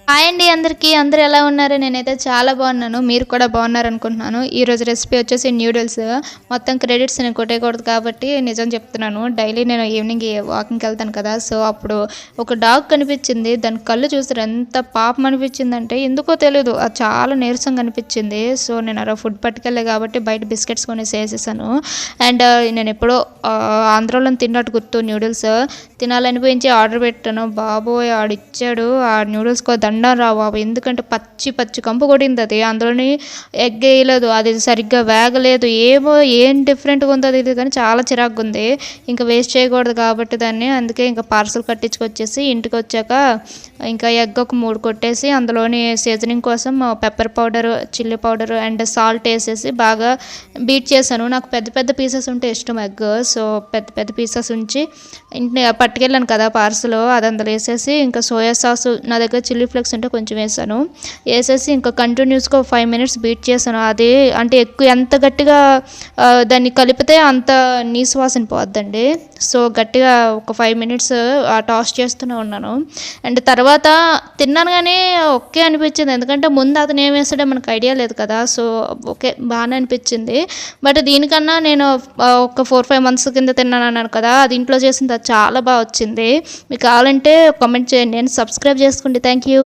Hi అండి అందరికీ. అందరూ ఎలా ఉన్నారు? నేనైతే చాలా బాగున్నాను. మీరు కూడా బాగున్నారనుకుంటున్నాను. ఈరోజు రెసిపీ వచ్చేసి న్యూడిల్స్. మొత్తం క్రెడిట్స్ నేను కొట్టేయకూడదు కాబట్టి నిజం చెప్తున్నాను. డైలీ నేను ఈవినింగ్ వాకింగ్కి వెళ్తాను కదా, సో అప్పుడు ఒక డాగ్ కనిపించింది. దాని కళ్ళు చూసారు ఎంత పాపం అనిపించిందంటే, ఎందుకో తెలియదు అది చాలా నీరసంగా అనిపించింది. సో నేను అలా ఫుడ్ పట్టుకెళ్ళే కాబట్టి బయట బిస్కెట్స్ కొనేసి వేసేసాను. అండ్ నేను ఎప్పుడో ఆంధ్రాలో తిన్నట్టు గుర్తు న్యూడిల్స్ తినాలనిపించి ఆర్డర్ పెట్టాను. బాబోయ్ ఆడిచ్చాడు ఆ న్యూడిల్స్కో దండం రా బాబు. ఎందుకంటే పచ్చి పచ్చి కంపు కొట్టింది అది. అందులోని ఎగ్ వేయలేదు, అది సరిగ్గా వేగలేదు, ఏమో ఏం డిఫరెంట్గా ఉందో తెలియదు కానీ చాలా చిరాకుగా ఉంది. ఇంకా వేస్ట్ చేయకూడదు కాబట్టి దాన్ని, అందుకే ఇంకా పార్సల్ కట్టించుకొచ్చేసి ఇంటికి వచ్చాక ఇంకా ఎగ్ ఒక 3 కొట్టేసి అందులోని సీజనింగ్ కోసం pepper powder, chilli powder and salt వేసేసి బాగా బీట్ చేశాను. నాకు పెద్ద పెద్ద పీసెస్ ఉంటే ఇష్టం ఎగ్, సో పెద్ద పెద్ద పీసెస్ ఉంచి ఇంటి పట్టుకెళ్ళాను కదా పార్సల్, అది అందులో వేసేసి ఇంకా సోయా సాస్ నా దగ్గర చిల్లీ ఫ్లేక్స్ ఉంటే కొంచెం వేసాను. వేసేసి ఇంకా కంటిన్యూస్గా 5 minutes బీట్ చేశాను. అది అంటే ఎక్కువ ఎంత గట్టిగా దాన్ని కలిపితే అంత నీసు వాసన పోద్దండి. సో గట్టిగా ఒక 5 minutes టాస్ చేస్తూనే ఉన్నాను. అండ్ తర్వాత తిన్నాను కానీ ఓకే అనిపించింది, ఎందుకంటే ముందు అతను ఏం వేసాడో మనకు ఐడియా లేదు కదా. సో ఓకే బాగానే అనిపించింది. బట్ దీనికన్నా నేను ఒక 4-5 months కింద తిన్నాను అన్నాను కదా, అది ఇంట్లో చేసింది అది చాలా బాగా వచ్చింది. మీకు కావాలంటే కామెంట్ చేయండి, నేను సబ్స్క్రైబ్ చేసుకోండి. Thank you.